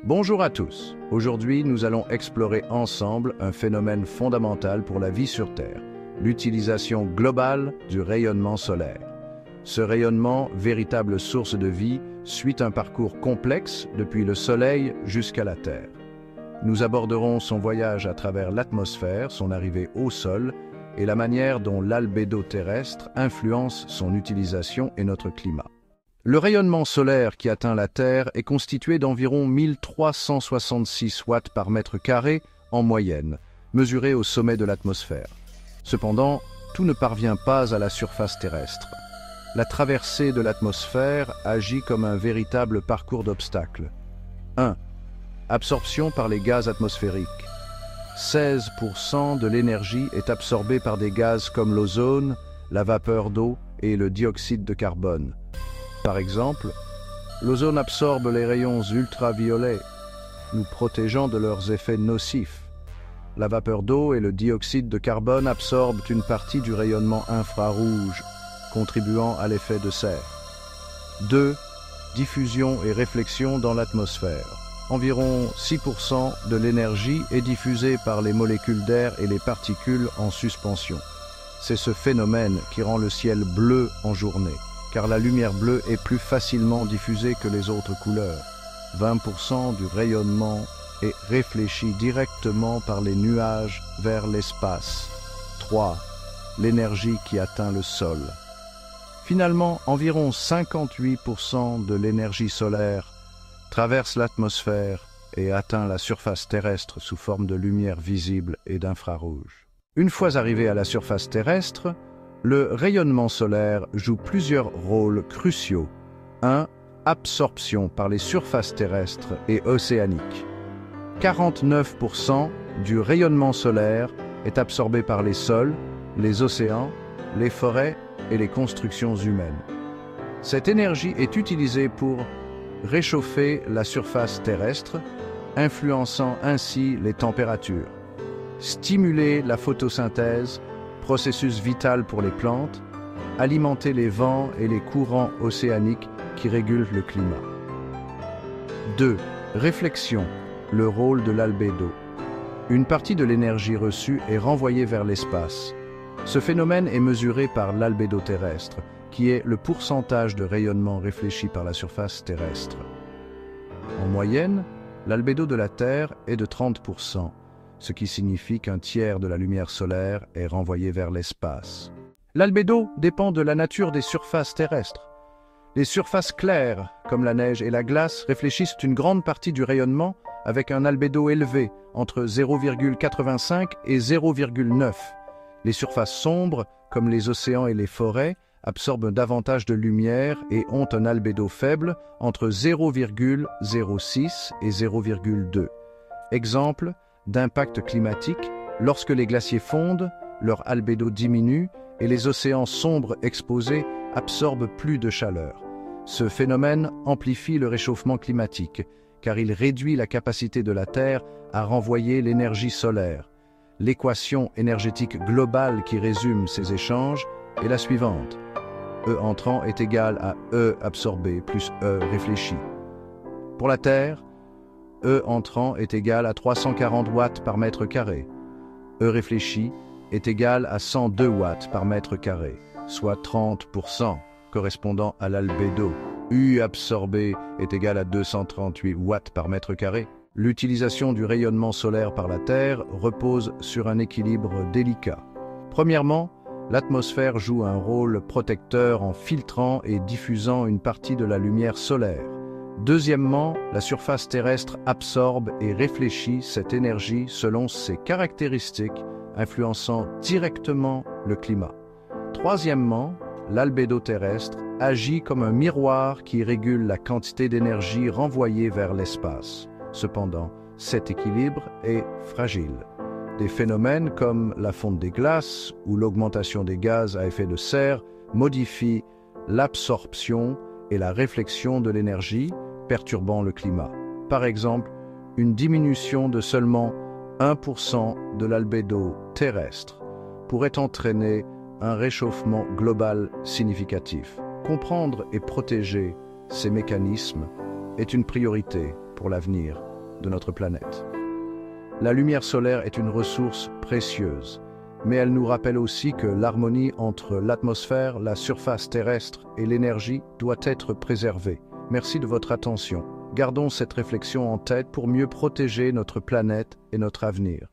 Bonjour à tous. Aujourd'hui, nous allons explorer ensemble un phénomène fondamental pour la vie sur Terre, l'utilisation globale du rayonnement solaire. Ce rayonnement, véritable source de vie, suit un parcours complexe depuis le Soleil jusqu'à la Terre. Nous aborderons son voyage à travers l'atmosphère, son arrivée au sol et la manière dont l'albédo terrestre influence son utilisation et notre climat. Le rayonnement solaire qui atteint la Terre est constitué d'environ 1366 watts par mètre carré en moyenne, mesuré au sommet de l'atmosphère. Cependant, tout ne parvient pas à la surface terrestre. La traversée de l'atmosphère agit comme un véritable parcours d'obstacles. 1. Absorption par les gaz atmosphériques. 16% de l'énergie est absorbée par des gaz comme l'ozone, la vapeur d'eau et le dioxyde de carbone. Par exemple, l'ozone absorbe les rayons ultraviolets, nous protégeant de leurs effets nocifs. La vapeur d'eau et le dioxyde de carbone absorbent une partie du rayonnement infrarouge, contribuant à l'effet de serre. 2. Diffusion et réflexion dans l'atmosphère. Environ 6% de l'énergie est diffusée par les molécules d'air et les particules en suspension. C'est ce phénomène qui rend le ciel bleu en journée, car la lumière bleue est plus facilement diffusée que les autres couleurs. 20% du rayonnement est réfléchi directement par les nuages vers l'espace. 3. L'énergie qui atteint le sol. Finalement, environ 58% de l'énergie solaire traverse l'atmosphère et atteint la surface terrestre sous forme de lumière visible et d'infrarouge. Une fois arrivé à la surface terrestre, le rayonnement solaire joue plusieurs rôles cruciaux. 1. Absorption par les surfaces terrestres et océaniques. 49% du rayonnement solaire est absorbé par les sols, les océans, les forêts et les constructions humaines. Cette énergie est utilisée pour réchauffer la surface terrestre, influençant ainsi les températures, stimuler la photosynthèse, processus vital pour les plantes, alimenter les vents et les courants océaniques qui régulent le climat. 2. Réflexion, le rôle de l'albédo. Une partie de l'énergie reçue est renvoyée vers l'espace. Ce phénomène est mesuré par l'albédo terrestre, qui est le pourcentage de rayonnement réfléchi par la surface terrestre. En moyenne, l'albédo de la Terre est de 30%. Ce qui signifie qu'un tiers de la lumière solaire est renvoyé vers l'espace. L'albédo dépend de la nature des surfaces terrestres. Les surfaces claires, comme la neige et la glace, réfléchissent une grande partie du rayonnement avec un albédo élevé, entre 0,85 et 0,9. Les surfaces sombres, comme les océans et les forêts, absorbent davantage de lumière et ont un albédo faible, entre 0,06 et 0,2. Exemple, d'impact climatique, lorsque les glaciers fondent, leur albédo diminue et les océans sombres exposés absorbent plus de chaleur. Ce phénomène amplifie le réchauffement climatique, car il réduit la capacité de la Terre à renvoyer l'énergie solaire. L'équation énergétique globale qui résume ces échanges est la suivante. E entrant est égal à E absorbé plus E réfléchi. Pour la Terre, E entrant est égal à 340 watts par mètre carré. E réfléchi est égal à 102 watts par mètre carré, soit 30%, correspondant à l'albédo. U absorbé est égal à 238 watts par mètre carré. L'utilisation du rayonnement solaire par la Terre repose sur un équilibre délicat. Premièrement, l'atmosphère joue un rôle protecteur en filtrant et diffusant une partie de la lumière solaire. Deuxièmement, la surface terrestre absorbe et réfléchit cette énergie selon ses caractéristiques, influençant directement le climat. Troisièmement, l'albédo terrestre agit comme un miroir qui régule la quantité d'énergie renvoyée vers l'espace. Cependant, cet équilibre est fragile. Des phénomènes comme la fonte des glaces ou l'augmentation des gaz à effet de serre modifient l'absorption et la réflexion de l'énergie, perturbant le climat. Par exemple, une diminution de seulement 1% de l'albédo terrestre pourrait entraîner un réchauffement global significatif. Comprendre et protéger ces mécanismes est une priorité pour l'avenir de notre planète. La lumière solaire est une ressource précieuse, mais elle nous rappelle aussi que l'harmonie entre l'atmosphère, la surface terrestre et l'énergie doit être préservée. Merci de votre attention. Gardons cette réflexion en tête pour mieux protéger notre planète et notre avenir.